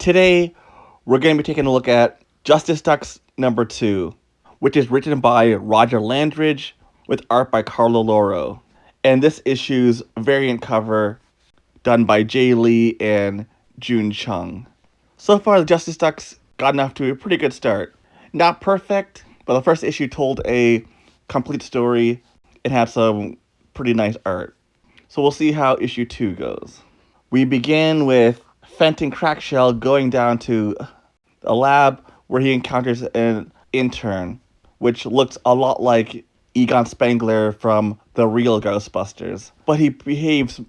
Today, we're going to be taking a look at Justice Ducks number 2, which is written by Roger Landridge with art by Carlo Loro. And this issue's variant cover done by Jay Lee and June Chung. So far, the Justice Ducks gotten off to a pretty good start. Not perfect, but the first issue told a complete story and had some pretty nice art. So we'll see how issue 2 goes. We begin with Fenton Crackshell going down to a lab where he encounters an intern, which looks a lot like Egon Spengler from the real Ghostbusters, but he behaves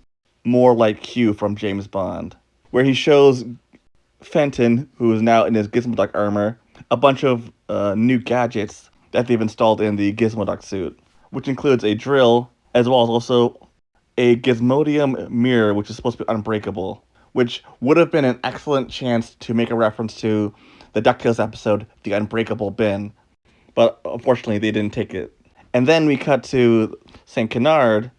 more like Q from James Bond, where he shows Fenton, who is now in his Gizmoduck armor, a bunch of new gadgets that they've installed in the Gizmoduck suit, which includes a drill, as well as also a Gizmodium mirror, which is supposed to be unbreakable, which would have been an excellent chance to make a reference to the DuckTales episode, The Unbreakable Bin, but unfortunately they didn't take it. And then we cut to St. Canard,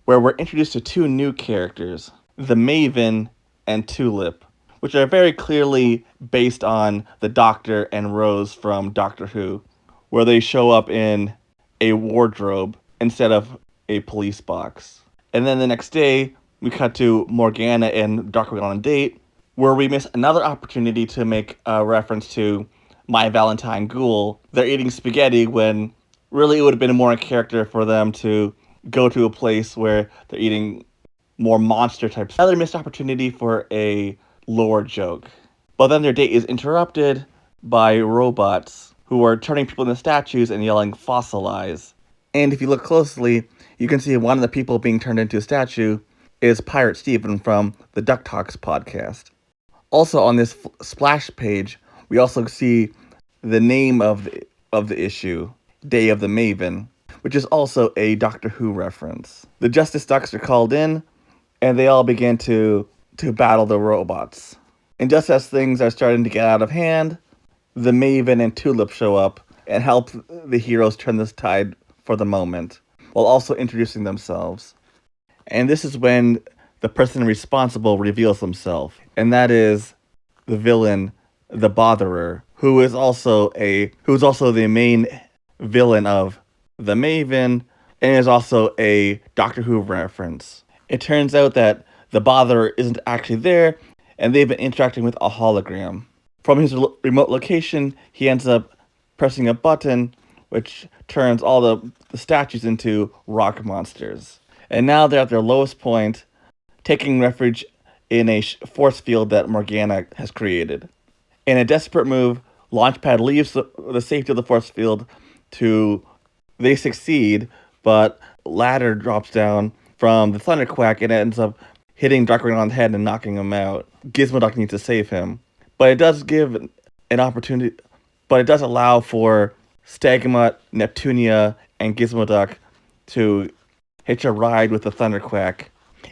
where we're introduced to two new characters, the Maven and Tulip, which are very clearly based on the Doctor and Rose from Doctor Who, where they show up in a wardrobe instead of a police box. And then the next day, we cut to Morgana and Doctor on a date, where we miss another opportunity to make a reference to My Valentine Ghoul. They're eating spaghetti when really it would have been more in character for them to go to a place where they're eating more monster types. Another missed opportunity for a lore joke. But then their date is interrupted by robots who are turning people into statues and yelling fossilize. And if you look closely, you can see one of the people being turned into a statue is Pirate Steven from the Duck Talks podcast. Also on this splash page, we also see the name of the issue, Day of the Maven, which is also a Doctor Who reference. The Justice Ducks are called in, and they all begin to battle the robots. And just as things are starting to get out of hand, the Maven and Tulip show up and help the heroes turn this tide for the moment, while also introducing themselves. And this is when the person responsible reveals himself, and that is the villain, the Botherer, who is also the main villain of the Maven, and is also a Doctor Who reference. It turns out that the Botherer isn't actually there, and they've been interacting with a hologram. From his remote location, he ends up pressing a button, which turns all the statues into rock monsters. And now they're at their lowest point, taking refuge in a force field that Morgana has created. In a desperate move, Launchpad leaves the safety of the force field they succeed, but Ladder drops down from the Thunderquack and ends up hitting Darkwing on the head and knocking him out. Gizmoduck needs to save him. But it does give an opportunity, but it does allow for Stagmont, Neptunia, and Gizmoduck to hitch a ride with the Thunderquack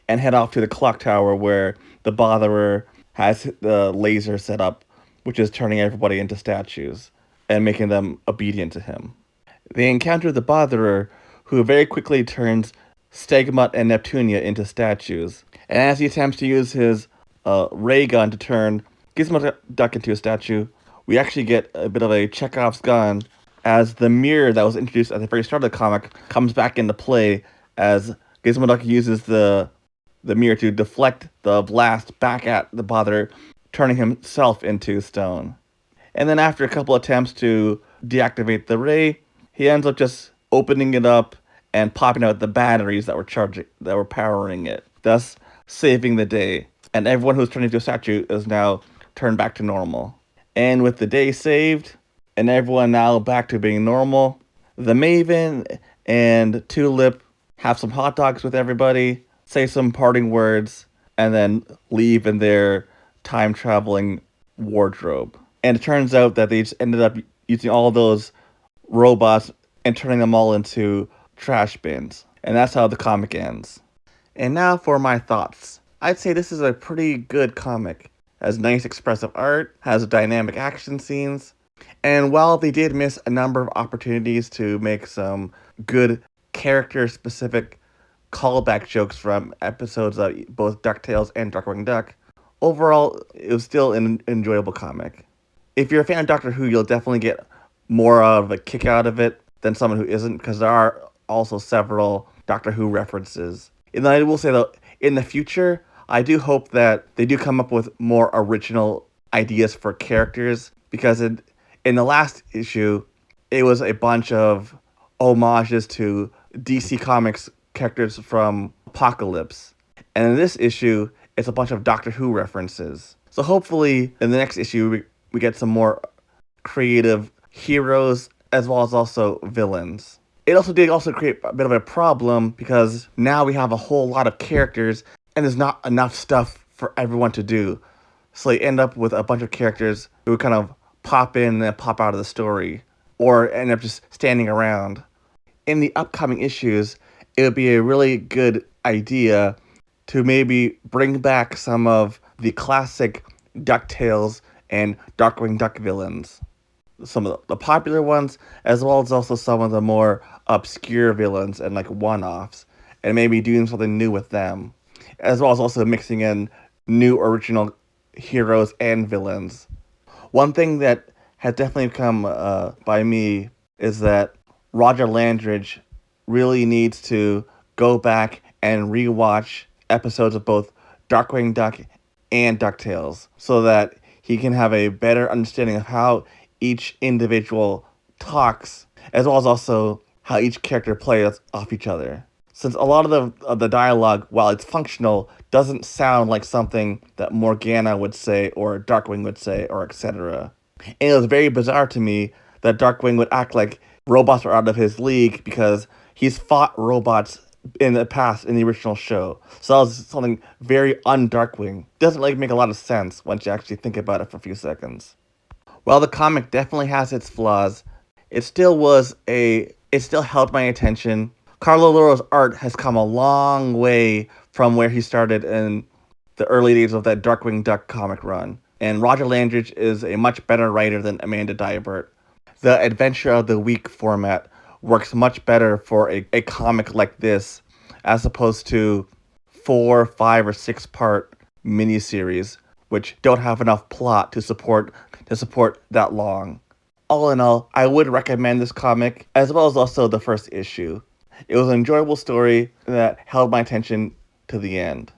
and head off to the clock tower where the Botherer has the laser set up, which is turning everybody into statues and making them obedient to him. They encounter the Botherer, who very quickly turns Stagmont and Neptunia into statues. And as he attempts to use his ray gun to turn Gizmoduck into a statue, we actually get a bit of a Chekhov's gun as the mirror that was introduced at the very start of the comic comes back into play as Gizmoduck uses the mirror to deflect the blast back at the Botherer, turning himself into stone. And then after a couple attempts to deactivate the ray, he ends up just opening it up and popping out the batteries that were powering it, thus saving the day. And everyone who's turned into a statue is now turned back to normal. And with the day saved, and everyone now back to being normal, the Maven and Tulip have some hot dogs with everybody, say some parting words, and then leave in their time-traveling wardrobe. And it turns out that they just ended up using all those robots and turning them all into trash bins. And that's how the comic ends. And now for my thoughts. I'd say this is a pretty good comic. It has nice expressive art, has dynamic action scenes, and while they did miss a number of opportunities to make some good character-specific callback jokes from episodes of both DuckTales and Darkwing Duck, overall, it was still an enjoyable comic. If you're a fan of Doctor Who, you'll definitely get more of a kick out of it than someone who isn't, because there are also several Doctor Who references. And I will say though, in the future, I do hope that they do come up with more original ideas for characters, because in the last issue, it was a bunch of homages to DC Comics characters from Apocalypse. And in this issue, it's a bunch of Doctor Who references. So hopefully, in the next issue, we get some more creative heroes as well as also villains. It also did also create a bit of a problem because now we have a whole lot of characters and there's not enough stuff for everyone to do. So you end up with a bunch of characters who kind of pop in and then pop out of the story or end up just standing around. In the upcoming issues, it would be a really good idea to maybe bring back some of the classic DuckTales and Darkwing Duck villains. Some of the popular ones, as well as also some of the more obscure villains and like one offs, and maybe doing something new with them, as well as also mixing in new original heroes and villains. One thing that has definitely come by me is that Roger Landridge really needs to go back and rewatch episodes of both Darkwing Duck and DuckTales so that he can have a better understanding of how each individual talks, as well as also how each character plays off each other. Since a lot of the dialogue, while it's functional, doesn't sound like something that Morgana would say or Darkwing would say or etc. And it was very bizarre to me that Darkwing would act like robots are out of his league because he's fought robots in the past in the original show. So that was something very un-Darkwing. Doesn't like make a lot of sense once you actually think about it for a few seconds. While the comic definitely has its flaws, it still held my attention. Carlo Loro's art has come a long way from where he started in the early days of that Darkwing Duck comic run. And Roger Landridge is a much better writer than Amanda Diabert. The Adventure of the Week format works much better for a comic like this as opposed to 4, 5, or 6 part miniseries, which don't have enough plot to support that long. All in all, I would recommend this comic, as well as also the first issue. It was an enjoyable story that held my attention to the end,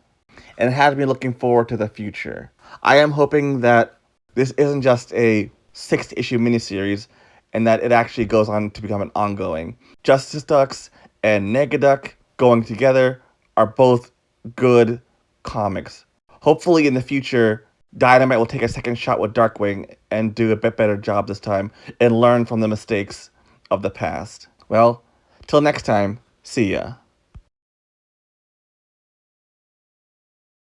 and it had me looking forward to the future. I am hoping that this isn't just a 6 issue miniseries, and that it actually goes on to become an ongoing. Justice Ducks and Negaduck going together are both good comics. Hopefully in the future, Dynamite will take a second shot with Darkwing and do a bit better job this time and learn from the mistakes of the past. Well, till next time, see ya.